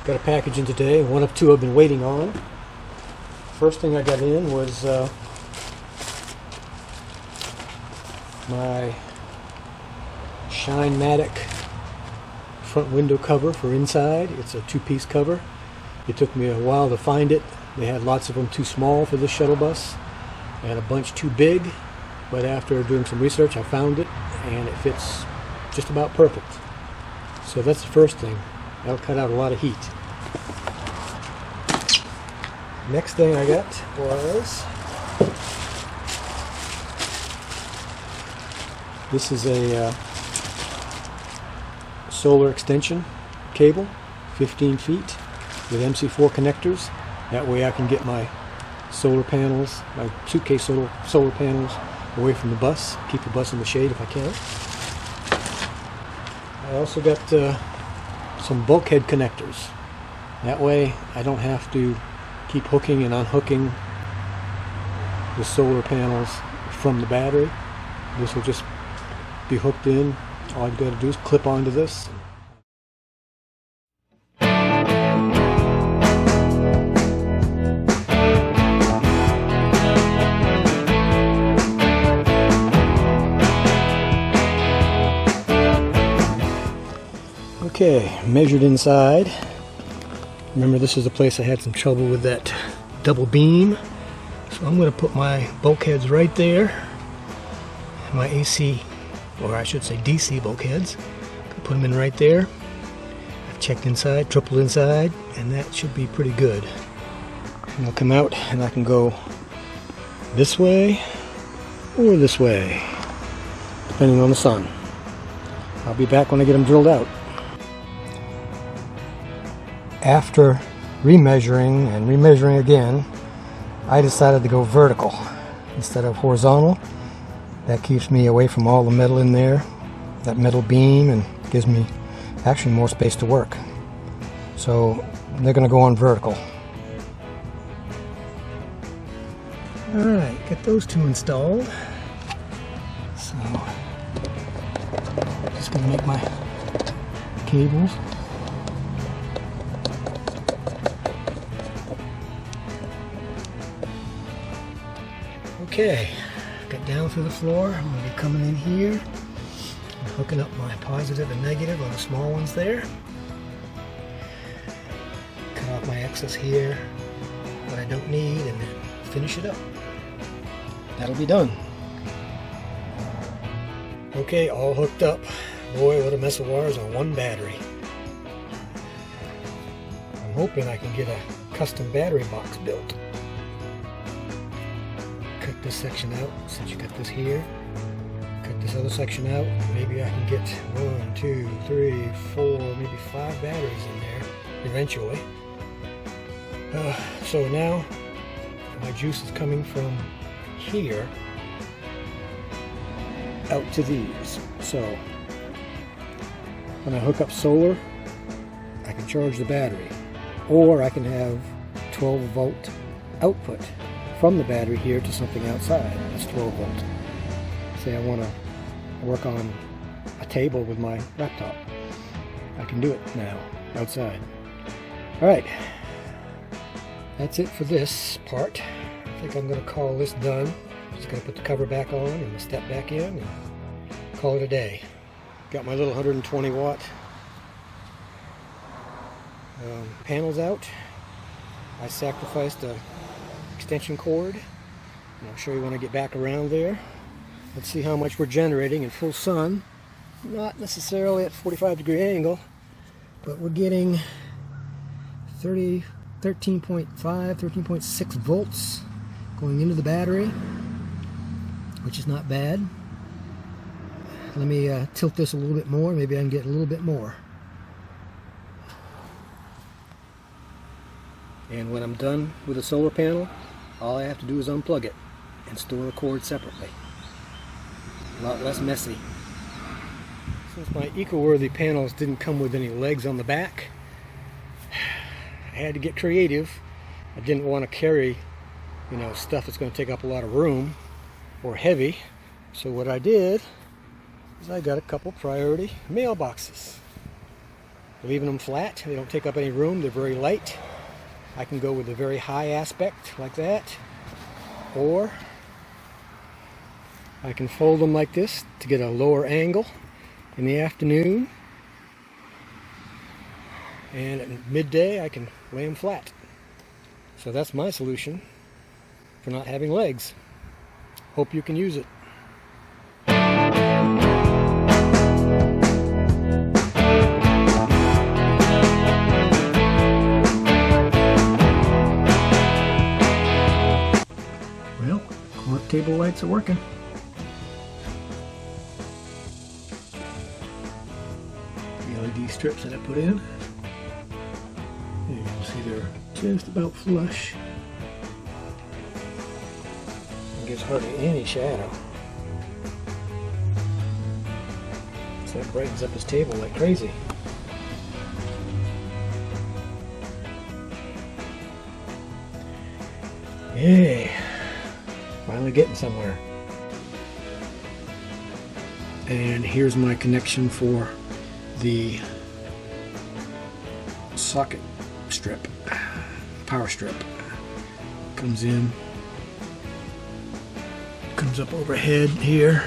Got a package in today, one of two I've been waiting on. First thing I got in was my Shine-Matic front window cover for inside. It's a two-piece cover. It took me a while to find it. They had lots of them too small for this shuttle bus and a bunch too big, but after doing some research I found it and it fits just about perfect. So that's the first thing. That'll cut out a lot of heat. Next thing I got was this is a solar extension cable, 15 feet with MC4 connectors. That way I can get my solar panels, my suitcase solar panels away from the bus, keep the bus in the shade if I can. I also got some bulkhead connectors. That way I don't have to keep hooking and unhooking the solar panels from the battery. This will just be hooked in. All I've got to do is clip onto this. Okay, measured inside. Remember, this is the place I had some trouble with that double beam. So I'm going to put my bulkheads right there. My AC, or I should say DC bulkheads. Put them in right there. I've checked inside, tripled inside, and that should be pretty good. And I'll come out and I can go this way or this way, depending on the sun. I'll be back when I get them drilled out. After remeasuring and remeasuring again, I decided to go vertical instead of horizontal. That keeps me away from all the metal in there, that metal beam, and gives me actually more space to work. So they're going to go on vertical. Alright, get those two installed. So, just going to make my cables. Okay, got down through the floor. I'm going to be coming in here and hooking up my positive and negative on the small ones there. Cut off my excess here, what I don't need, and then finish it up. That'll be done. Okay, all hooked up. Boy, what a mess of wires on one battery. I'm hoping I can get a custom battery box built. Cut this section out since you got this here. Cut this other section out. Maybe I can get 1, 2, 3, 4, maybe 5 batteries in there eventually. So now my juice is coming from here out to these. So when I hook up solar, I can charge the battery, or I can have 12 volt output from the battery here to something outside. That's 12 volt. Say I want to work on a table with my laptop. I can do it now outside. Alright, that's it for this part. I think I'm going to call this done. Just going to put the cover back on and the step back in and call it a day. Got my little 120 watt panels out. I sacrificed a extension cord, and I'll show you when I get back around there. Let's see how much we're generating in full sun. Not necessarily at 45-degree angle, but we're getting 13.5, 13.6 volts going into the battery, which is not bad. Let me tilt this a little bit more. Maybe I can get a little bit more. And when I'm done with the solar panel, all I have to do is unplug it and store the cord separately. A lot less messy. Since my eco-worthy panels didn't come with any legs on the back, I had to get creative. I didn't want to carry, stuff that's going to take up a lot of room or heavy. So what I did is I got a couple priority mailboxes. leaving them flat. They don't take up any room. They're very light. I can go with a very high aspect like that, or I can fold them like this to get a lower angle in the afternoon, and at midday I can lay them flat. So that's my solution for not having legs. Hope you can use it. Well, corner table lights are working. The LED strips that I put in, and you can see they're just about flush. It gives hardly any shadow. So that brightens up his table like crazy. Yay! Finally getting somewhere. And here's my connection for the socket strip, power strip. Comes in, comes up overhead here,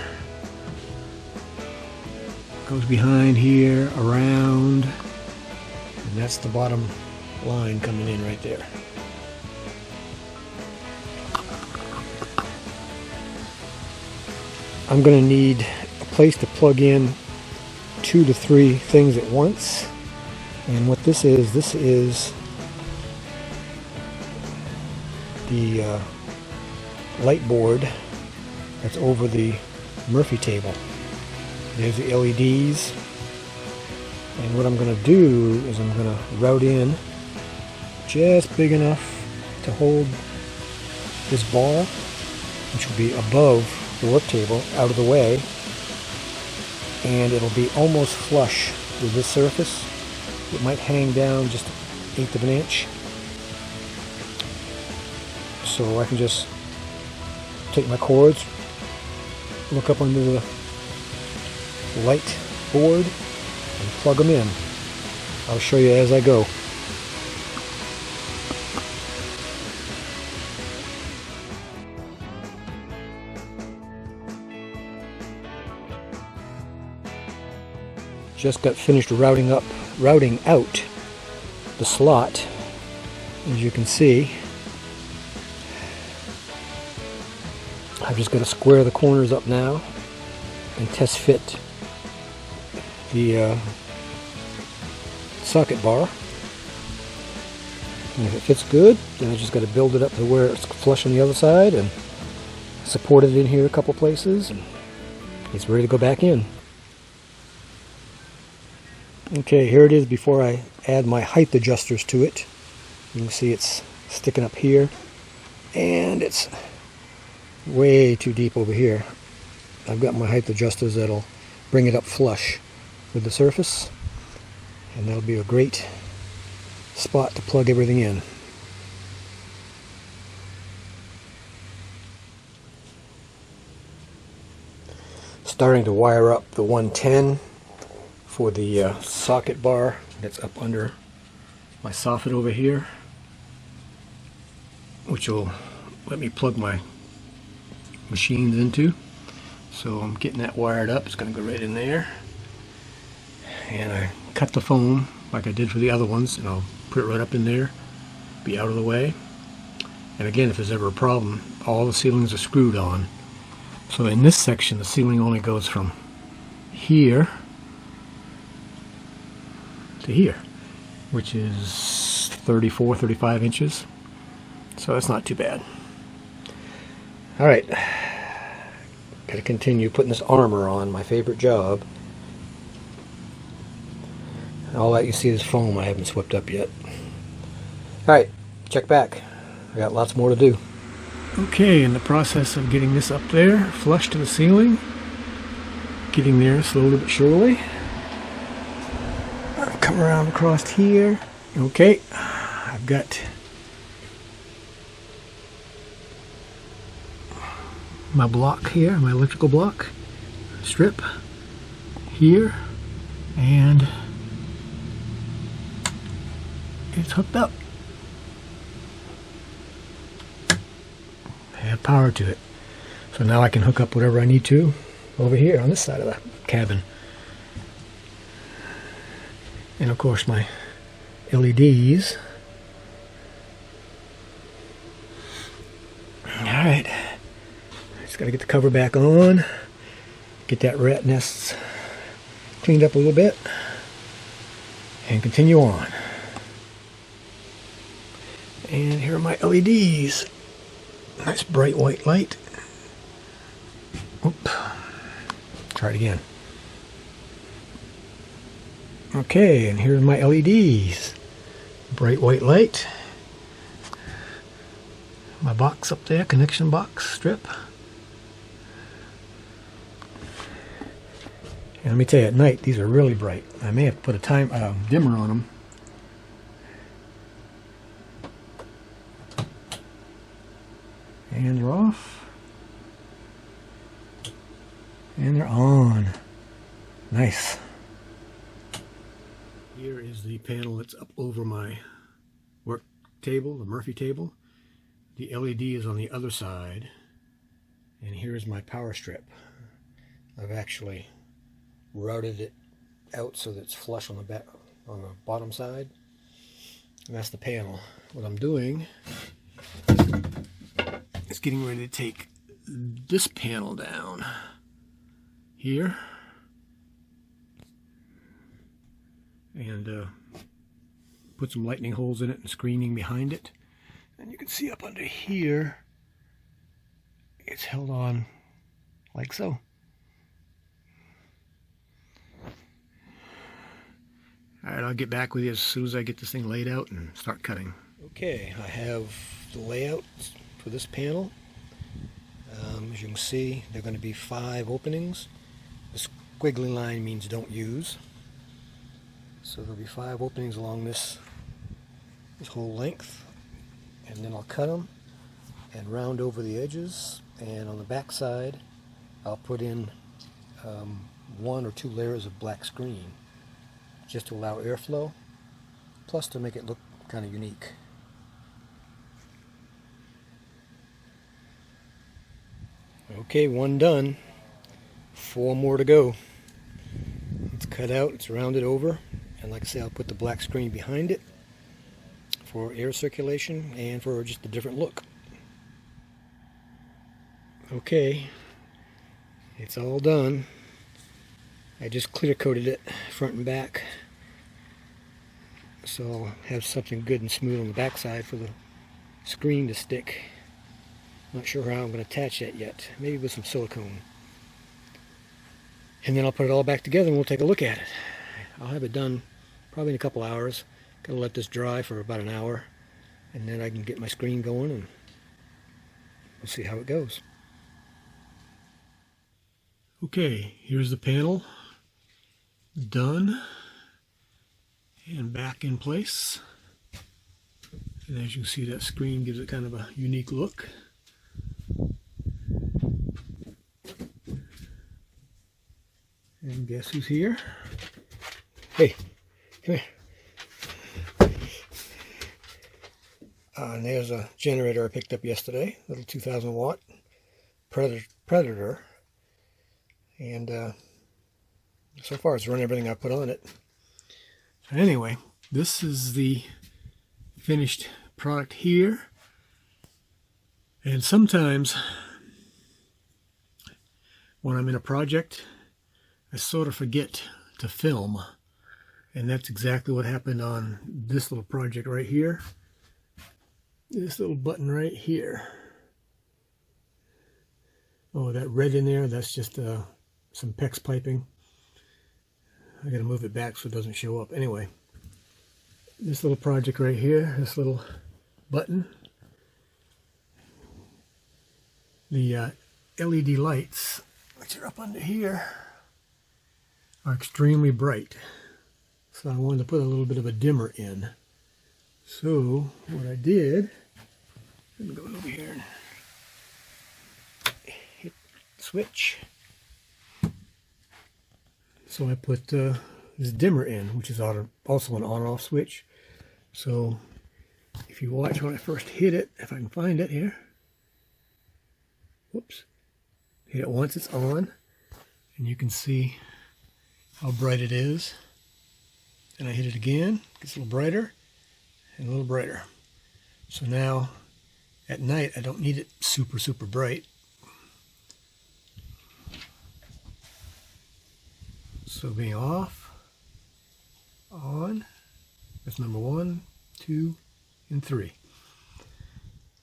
goes behind here, around, and that's the bottom line coming in right there. I'm going to need a place to plug in 2 to 3 things at once. And what this is the light board that's over the Murphy table. There's the LEDs. And what I'm going to do is I'm going to route in just big enough to hold this bar, which will be above the work table, out of the way, and it'll be almost flush with this surface. It might hang down just 1/8 of an inch, so I can just take my cords, look up under the light board, and plug them in. I'll show you as I go. Just got finished routing out the slot. As you can see, I've just got to square the corners up now and test fit the socket bar. And if it fits good, then I just got to build it up to where it's flush on the other side and support it in here a couple places, and it's ready to go back in. Okay, here it is before I add my height adjusters to it. You can see it's sticking up here, and it's way too deep over here. I've got my height adjusters that'll bring it up flush with the surface, and that'll be a great spot to plug everything in. Starting to wire up the 110 for the socket bar that's up under my soffit over here, which will let me plug my machines into. So I'm getting that wired up. It's going to go right in there, and I cut the foam like I did for the other ones, and I'll put it right up in there, be out of the way. And again, if there's ever a problem, all the ceilings are screwed on. So in this section, the ceiling only goes from here to here, which is 34-35 inches, so that's not too bad. Alright, gotta continue putting this armor on, my favorite job. All that you see is foam I haven't swept up yet. Alright, check back. I got lots more to do. Okay, in the process of getting this up there, flush to the ceiling, getting there slowly but surely. Come around across here. Okay, I've got my block here, my electrical block strip here, and it's hooked up. I have power to it. So now I can hook up whatever I need to over here on this side of the cabin. And of course my LEDs. Alright, just got to get the cover back on, get that rat nest cleaned up a little bit, and continue on. And here are my LEDs. Nice bright white light. Oop. Try it again. Okay, and here's my LEDs. Bright white light. My box up there, connection box strip. And let me tell you, at night these are really bright. I may have to put a dimmer on them. And they're off. And they're on. Nice. Here is the panel that's up over my work table, the Murphy table. The LED is on the other side. And here's my power strip. I've actually routed it out so that it's flush on the back, on the bottom side. And that's the panel. What I'm doing is getting ready to take this panel down here and put some lightning holes in it and screening behind it. And you can see up under here it's held on like so. Alright, I'll get back with you as soon as I get this thing laid out and start cutting. Okay, I have the layout for this panel. As you can see, there are going to be 5 openings. The squiggly line means don't use. So there'll be 5 openings along this whole length. And then I'll cut them and round over the edges. And on the back side, I'll put in 1 or 2 layers of black screen, just to allow airflow, plus to make it look kind of unique. Okay, 1 done. 4 more to go. It's cut out, it's rounded over, and like I say, I'll put the black screen behind it for air circulation and for just a different look. Okay, it's all done. I just clear coated it front and back, so I'll have something good and smooth on the back side for the screen to stick. Not sure how I'm going to attach that yet. Maybe with some silicone. And then I'll put it all back together and we'll take a look at it. I'll have it done probably in a couple hours. Gotta let this dry for about an hour, and then I can get my screen going and we'll see how it goes. Okay, here's the panel. Done. And back in place. And as you can see, that screen gives it kind of a unique look. And guess who's here? Hey, come here. And there's a generator I picked up yesterday, little 2,000 watt Predator. And so far it's run everything I put on it. So anyway, this is the finished product here. And sometimes when I'm in a project, I sort of forget to film, and that's exactly what happened on this little project right here. This little button right here. Oh, that red in there, that's just some PEX piping. I gotta move it back so it doesn't show up. Anyway, this little project right here, this little button, the LED lights, which are up under here, are extremely bright. So I wanted to put a little bit of a dimmer in. So what I did, let me go over here and hit switch. So I put this dimmer in, which is also an on-off switch. So if you watch when I first hit it, if I can find it here, whoops, hit it once, it's on, and you can see how bright it is. And I hit it again, gets a little brighter and a little brighter. So now at night I don't need it super bright. So being off, on, that's number 1, 2, and 3.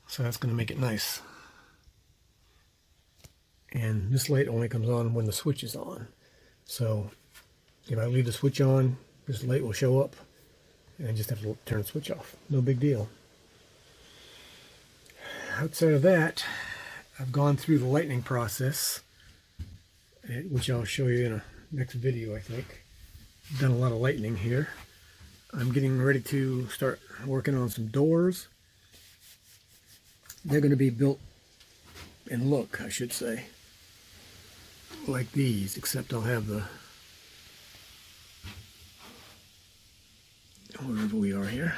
So that's going to make it nice. And this light only comes on when the switch is on. So if I leave the switch on, this light will show up and I just have to turn the switch off. No big deal. Outside of that, I've gone through the lightning process, which I'll show you in a next video, I think. I've done a lot of lightning here. I'm getting ready to start working on some doors. They're going to be built and look, I should say, like these, except I'll have the, wherever we are here,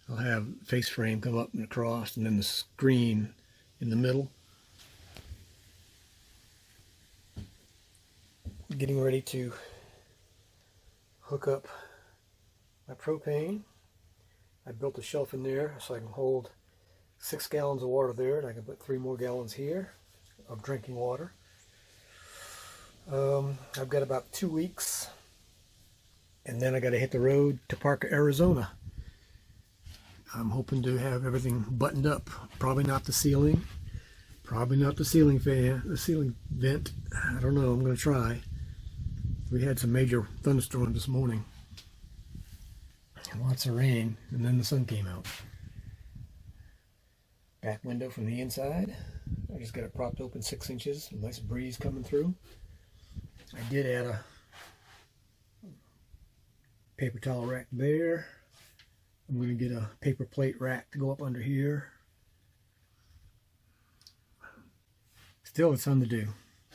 I'll have face frame come up and across, and then the screen in the middle. Getting ready to hook up my propane. I built a shelf in there so I can hold 6 gallons of water there, and I can put 3 more gallons here of drinking water. I've got about 2 weeks, and then I got to hit the road to Parker, Arizona. I'm hoping to have everything buttoned up. Probably not the ceiling. Probably not the ceiling fan, the ceiling vent. I don't know. I'm going to try. We had some major thunderstorms this morning. And lots of rain, and then the sun came out. Back window from the inside. I just got it propped open 6 inches. A nice breeze coming through. I did add a paper towel rack there. I'm going to get a paper plate rack to go up under here. Still, it's something to do,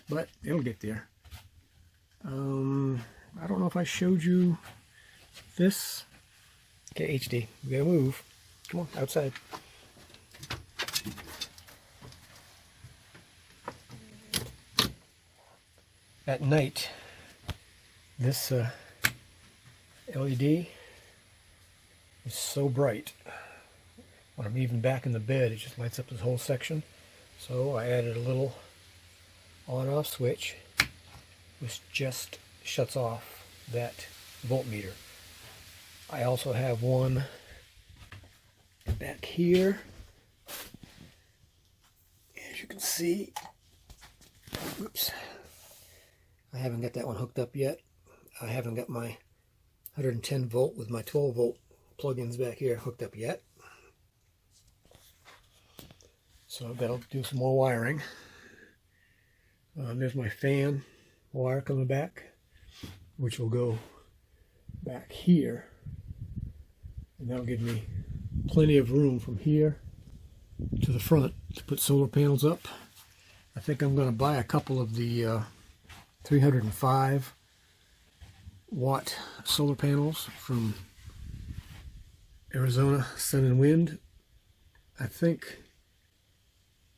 but it'll get there. I don't know if I showed you this. Okay, HD, we gotta move. Come on, outside. At night, this LED is so bright. When I'm even back in the bed, it just lights up this whole section. So I added a little on-off switch, which just shuts off that voltmeter. I also have one back here. As you can see, oops, I haven't got that one hooked up yet. I haven't got my 110 volt with my 12 volt plugins back here hooked up yet. So I've got to do some more wiring. There's my fan wire coming back, which will go back here, and that'll give me plenty of room from here to the front to put solar panels up. I think I'm going to buy a couple of the 305 watt solar panels from Arizona Sun and Wind. I think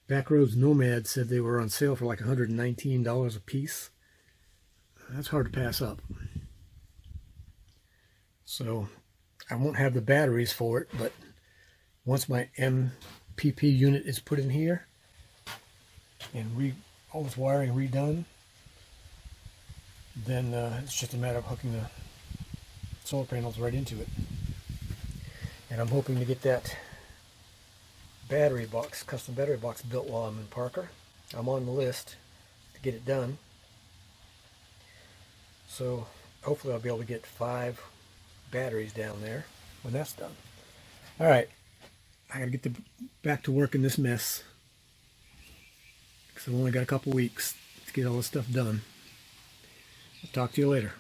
Backroads Nomad said they were on sale for like $119 a piece. That's hard to pass up. So I won't have the batteries for it, but once my MPP unit is put in here and all this wiring redone, then it's just a matter of hooking the solar panels right into it. And I'm hoping to get that battery box, custom battery box, built while I'm in Parker. I'm on the list to get it done. So hopefully I'll be able to get 5 batteries down there when that's done. Alright, I gotta get back to work in this mess, because I've only got a couple weeks to get all this stuff done. I'll talk to you later.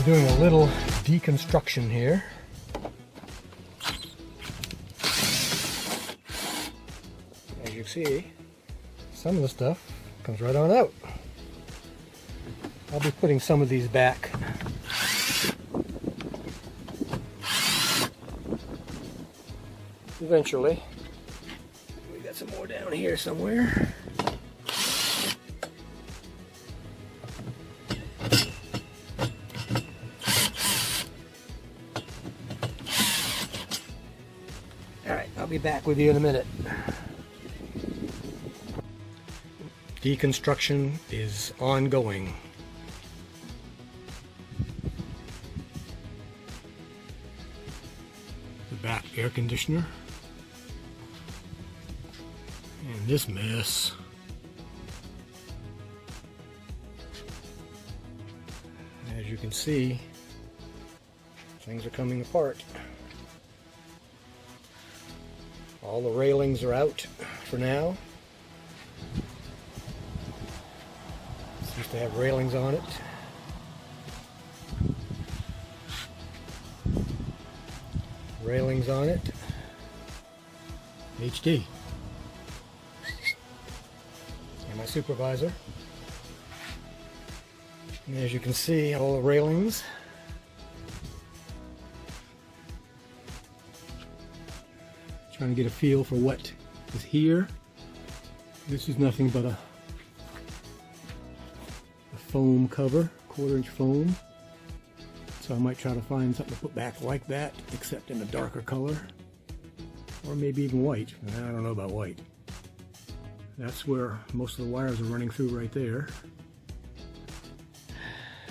Doing a little deconstruction here. As you see, some of the stuff comes right on out. I'll be putting some of these back. Eventually. We got some more down here somewhere. Alright, I'll be back with you in a minute. Deconstruction is ongoing. The back air conditioner. And this mess. As you can see, things are coming apart. All the railings are out for now. It used to have railings on it. Railings on it. HD. And my supervisor. And as you can see, all the railings. Trying to get a feel for what is here. This is nothing but a foam cover, 1/4-inch foam. So I might try to find something to put back like that, except in a darker color. Or maybe even white. I don't know about white. That's where most of the wires are running through right there.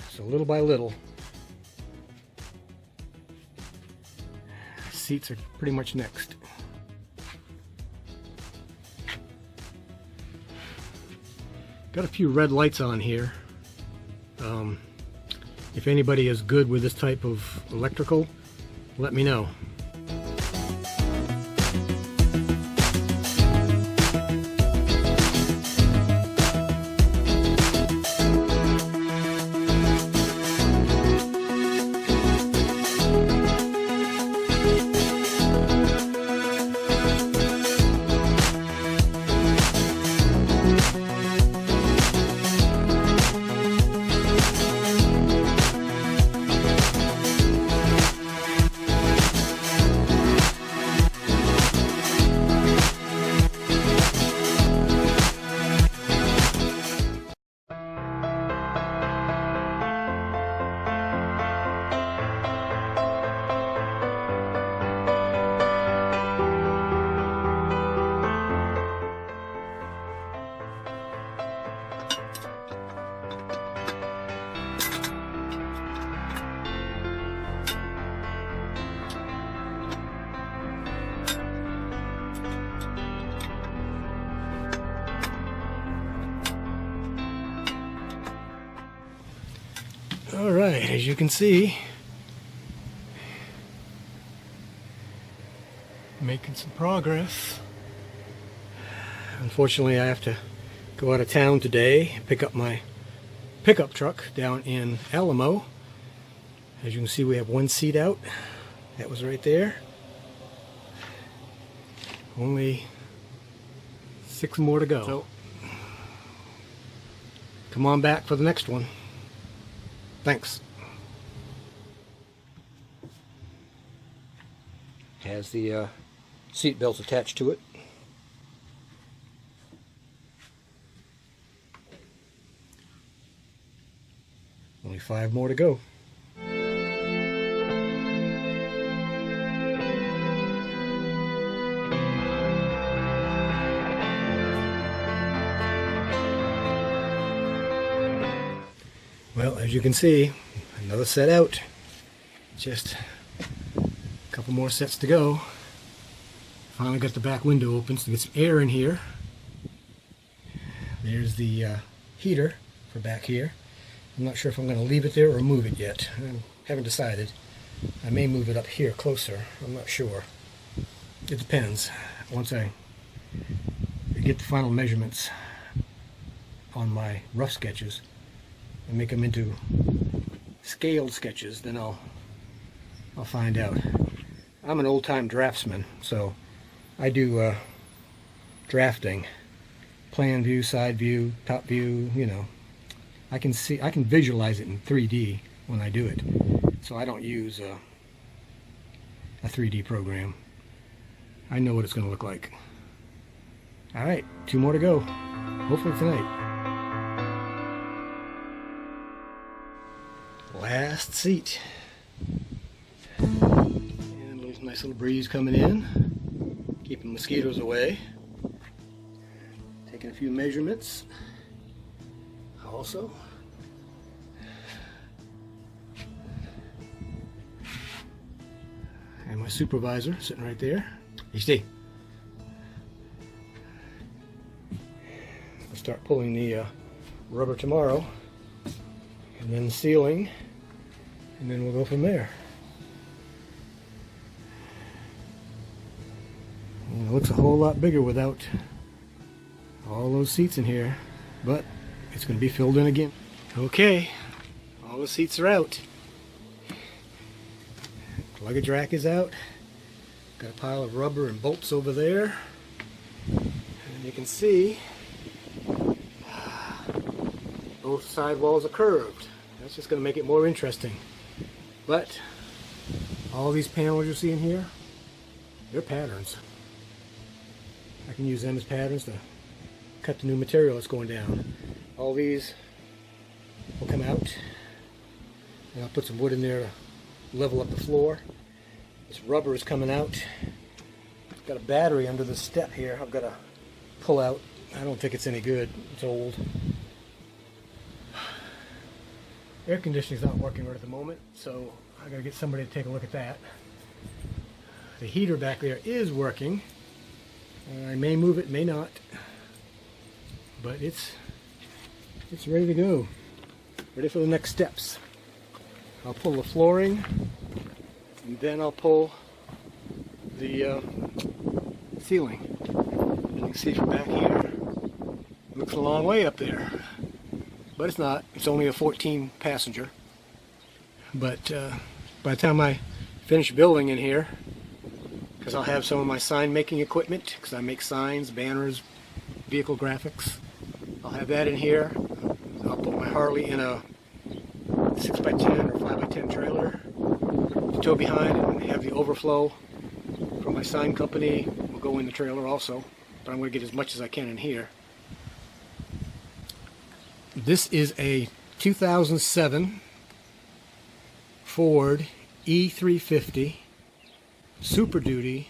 So little by little, seats are pretty much next. Got a few red lights on here. If anybody is good with this type of electrical, let me know. Alright, as you can see, making some progress. Unfortunately, I have to go out of town today, pick up my pickup truck down in Alamo. As you can see, we have one seat out. That was right there. Only 6 more to go. So, come on back for the next one. Thanks. Has the seat belt attached to it. Only 5 more to go. Well, as you can see, another set out. Just a couple more sets to go. Finally got the back window open to get some air in here. There's the heater for back here. I'm not sure if I'm going to leave it there or move it yet. I haven't decided. I may move it up here closer. I'm not sure. It depends. Once I get the final measurements on my rough sketches and make them into scaled sketches, then I'll find out. I'm an old-time draftsman, so I do drafting, plan view, side view, top view. You know, I can visualize it in 3D when I do it, so I don't use a 3D program. I know what it's going to look like. All right, 2 more to go, hopefully tonight. Last seat. And a nice little breeze coming in, keeping mosquitoes away. Taking a few measurements also. And my supervisor sitting right there. You see. I'll start pulling the rubber tomorrow, and then sealing, and then we'll go from there. And it looks a whole lot bigger without all those seats in here, but it's going to be filled in again. Okay, all the seats are out. Luggage rack is out. Got a pile of rubber and bolts over there. And you can see both side walls are curved. That's just going to make it more interesting. But all these panels you're seeing here, they're patterns. I can use them as patterns to cut the new material that's going down. All these will come out, and I'll put some wood in there to level up the floor. This rubber is coming out. Got a battery under the step here I've got to pull out. I don't think it's any good. It's old. Air conditioning's not working right at the moment, so I gotta get somebody to take a look at that. The heater back there is working. I may move it, may not, but it's ready to go. Ready for the next steps. I'll pull the flooring, and then I'll pull the ceiling. You can see from back here, it looks a long way up there, but it's not. It's only a 14 passenger. But by the time I finish building in here, because I'll have some of my sign making equipment, because I make signs, banners, vehicle graphics, I'll have that in here. I'll put my Harley in a 6x10 or 5x10 trailer to tow behind, and have the overflow from my sign company will go in the trailer also, but I'm going to get as much as I can in here. This is a 2007 Ford E350 Super Duty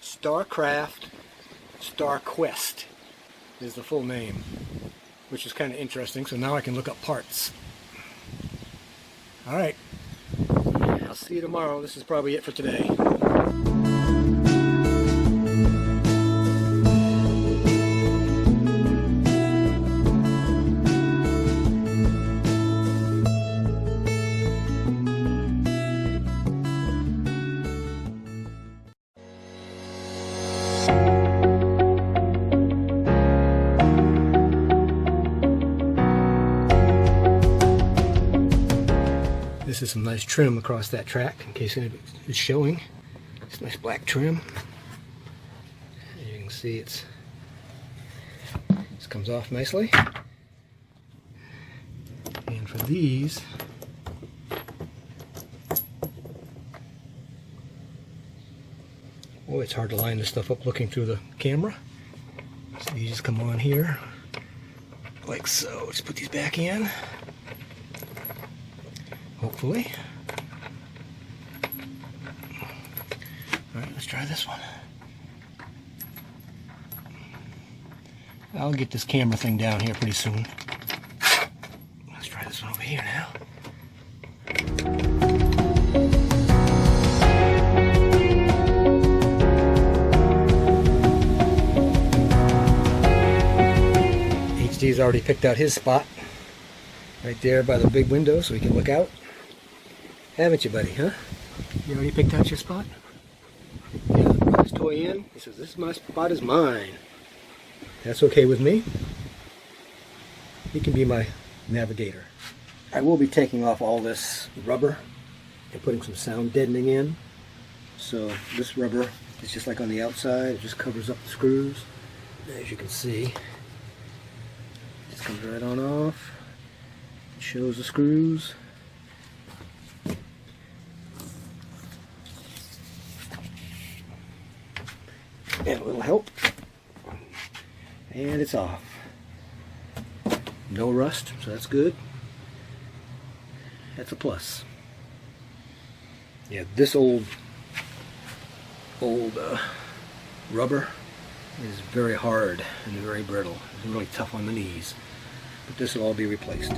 Starcraft Starquest is the full name, which is kind of interesting. So now I can look up parts. All right, I'll see you tomorrow. This is probably it for today. This is some nice trim across that track, in case anybody is showing. It's nice black trim. As you can see, this comes off nicely. And for these, oh, it's hard to line this stuff up looking through the camera. So you just come on here, like so. Just put these back in. Hopefully. Alright, let's try this one. I'll get this camera thing down here pretty soon. Let's try this one over here now. HD's already picked out his spot. Right there by the big window so he can look out. Haven't you, buddy, huh? You already picked out your spot? Yeah, put his toy in. He says, this spot is mine. That's okay with me. He can be my navigator. I will be taking off all this rubber and putting some sound deadening in. So this rubber is just like on the outside, it just covers up the screws. As you can see, it just comes right on off. It shows the screws. And a little help. And it's off. No rust, so that's good. That's a plus. Yeah, this old rubber is very hard and very brittle. It's really tough on the knees. But this will all be replaced.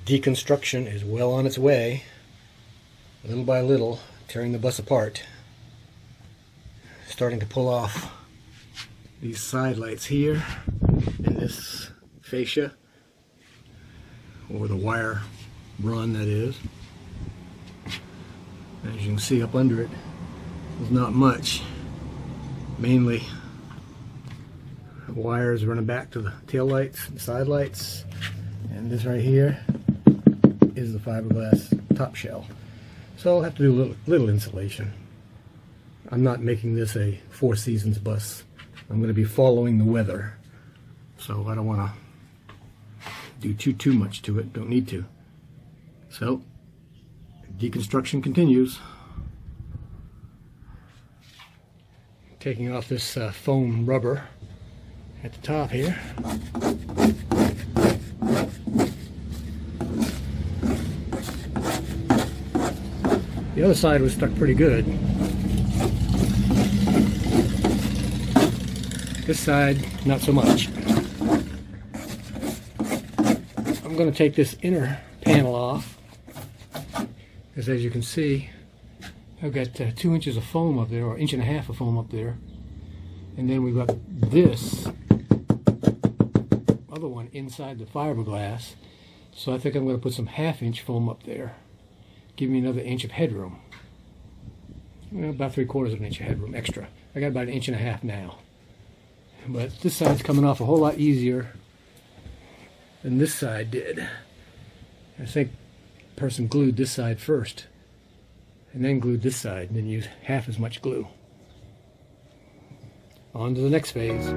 Deconstruction is well on its way. Little by little, tearing the bus apart. Starting to pull off these side lights here and this fascia, or the wire run that is. As you can see up under it, there's not much. Mainly wires running back to the tail lights and side lights, and this right here is the fiberglass top shell. So I'll have to do a little insulation. I'm not making this a Four Seasons bus. I'm going to be following the weather, so I don't want to do too much to it. Don't need to. So deconstruction continues. Taking off this foam rubber at the top here. The other side was stuck pretty good. This side, not so much. I'm going to take this inner panel off, because as you can see, I've got 2 inches of foam up there, or 1.5 inches of foam up there, and then we've got this other one inside the fiberglass. So I think I'm going to put some 1/2 inch foam up there, give me another inch of headroom. Well, about 3/4 of an inch of headroom extra. I got about 1.5 inches now. But this side's coming off a whole lot easier than this side did. I think the person glued this side first and then glued this side and then used half as much glue. On to the next phase.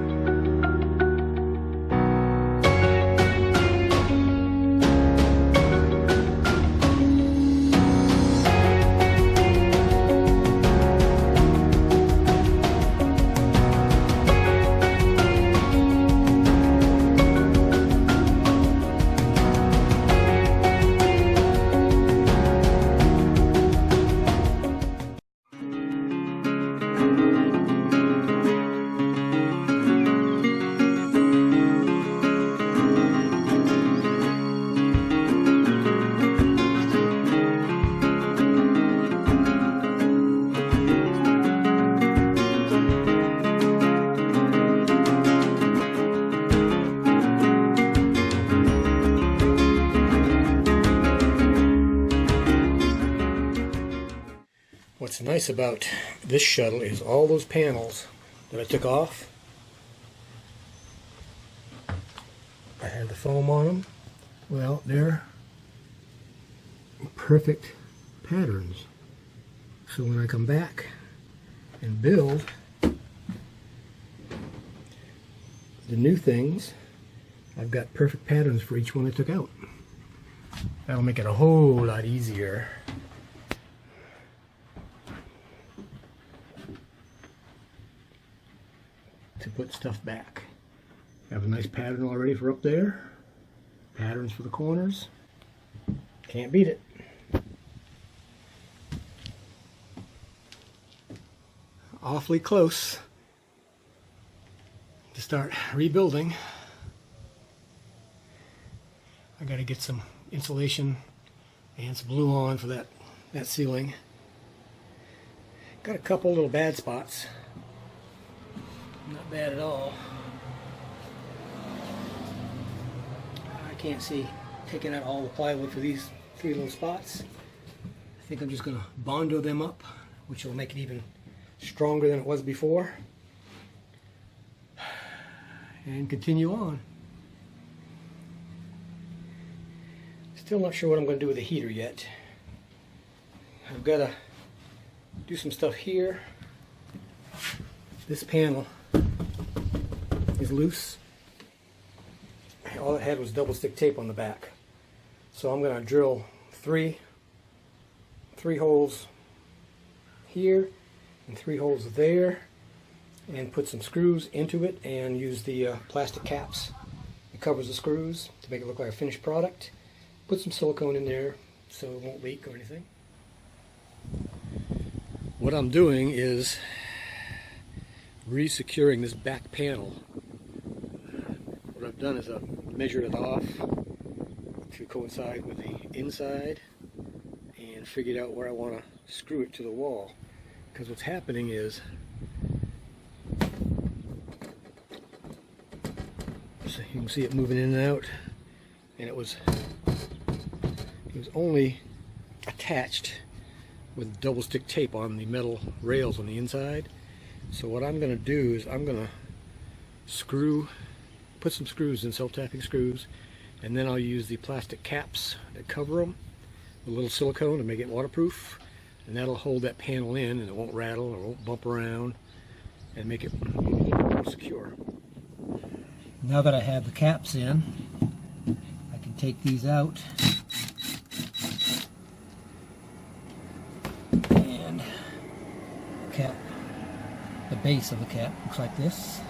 What's nice about this shuttle is all those panels that I took off. I had the foam on them. Well, they're perfect patterns. So when I come back and build the new things, I've got perfect patterns for each one I took out. That'll make it a whole lot easier. To put stuff back. I have a nice pattern already for up there. Patterns for the corners. Can't beat it. Awfully close to start rebuilding. I got to get some insulation and some glue on for that ceiling. Got a couple little bad spots. Not bad at all. I can't see taking out all the plywood for these 3 little spots. I think I'm just going to bondo them up which will make it even stronger than it was before. And continue on. Still not sure what I'm going to do with the heater yet. I've got to do some stuff here. This panel is loose. All it had was double stick tape on the back. So I'm going to drill three holes here and 3 holes there, and put some screws into it and use the plastic caps that covers the screws to make it look like a finished product. Put some silicone in there so it won't leak or anything. What I'm doing is re-securing this back panel. What I've done is I've measured it off to coincide with the inside and figured out where I want to screw it to the wall. Because what's happening is, so you can see it moving in and out, and it was only attached with double stick tape on the metal rails on the inside. So what I'm going to do is I'm going to put some screws in, self-tapping screws, and then I'll use the plastic caps that cover them with a little silicone to make it waterproof, and that'll hold that panel in and it won't rattle or won't bump around and make it more secure. Now that I have the caps in, I can take these out and cap the base of the cap looks like this.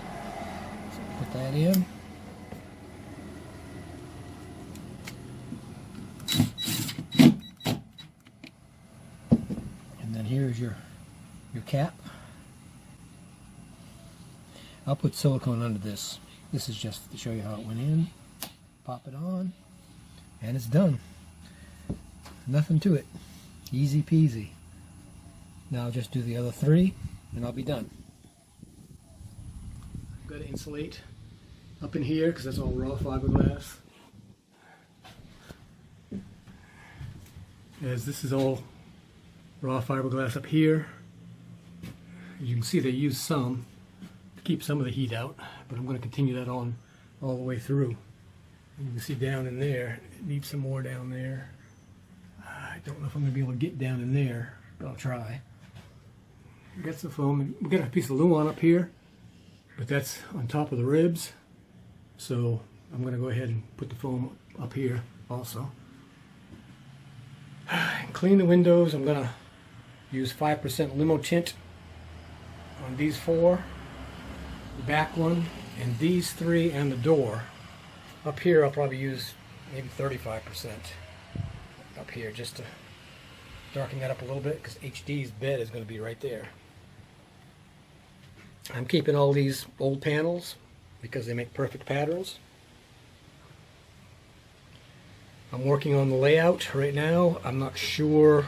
So put that in. And then here's your cap. I'll put silicone under this. This is just to show you how it went in. Pop it on, and it's done. Nothing to it. Easy peasy. Now I'll just do the other 3, and I'll be done. I've got to insulate up in here because that's all raw fiberglass. As this is all raw fiberglass up here, you can see they use some to keep some of the heat out, but I'm going to continue that on all the way through. And you can see down in there, it needs some more down there. I don't know if I'm going to be able to get down in there, but I'll try. We got some foam. We got a piece of Luan up here, but that's on top of the ribs. So I'm going to go ahead and put the foam up here also. And clean the windows. I'm going to use 5% limo tint on these 4, the back one, and these 3, and the door. Up here I'll probably use maybe 35% up here just to darken that up a little bit, because HD's bed is going to be right there. I'm keeping all these old panels because they make perfect patterns. I'm working on the layout right now. I'm not sure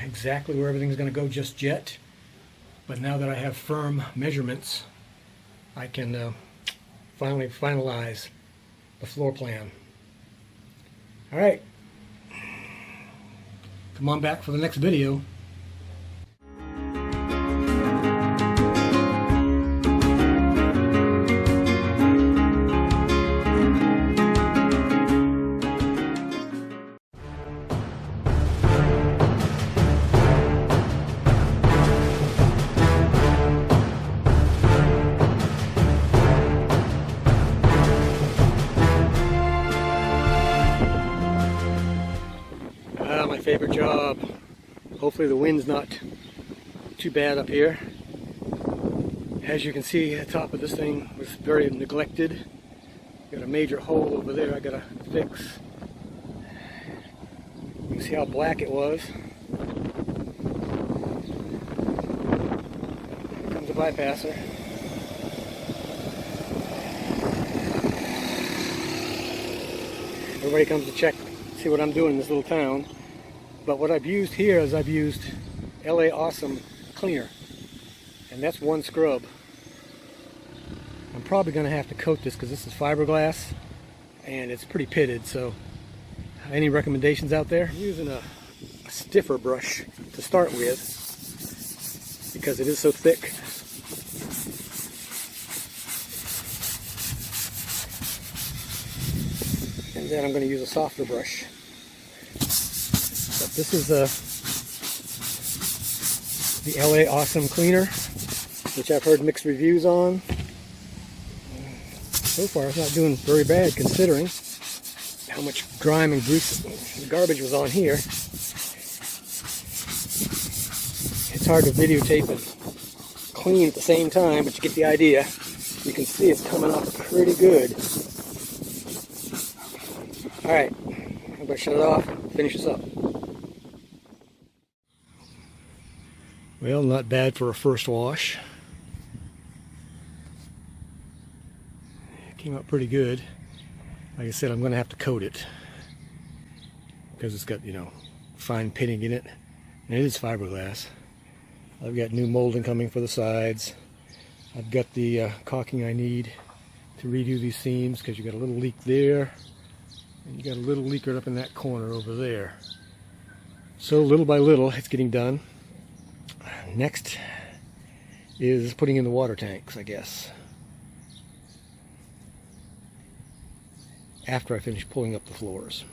exactly where everything's going to go just yet, but now that I have firm measurements, I can finally finalize the floor plan. Alright, come on back for the next video. My favorite job. Hopefully the wind's not too bad up here. As you can see, the top of this thing was very neglected. Got a major hole over there I gotta fix. You can see how black it was. Here comes a bypasser. Everybody comes to check, see what I'm doing in this little town. But what I've used here is I've used LA Awesome cleaner, and that's 1 scrub. I'm probably going to have to coat this because this is fiberglass and it's pretty pitted. So any recommendations out there? I'm using a stiffer brush to start with because it is so thick. And then I'm going to use a softer brush. But this is the LA Awesome Cleaner, which I've heard mixed reviews on. So far it's not doing very bad considering how much grime and grease and garbage was on here. It's hard to videotape and clean at the same time, but you get the idea. You can see it's coming off pretty good. Alright, I'm going to shut it off and finish this up. Well, not bad for a first wash. It came out pretty good. Like I said, I'm going to have to coat it because it's got, you know, fine pitting in it, and it is fiberglass. I've got new molding coming for the sides. I've got the caulking I need to redo these seams because you got a little leak there, and you got a little leak right up in that corner over there. So little by little, it's getting done. Next is putting in the water tanks, I guess. After I finish pulling up the floors.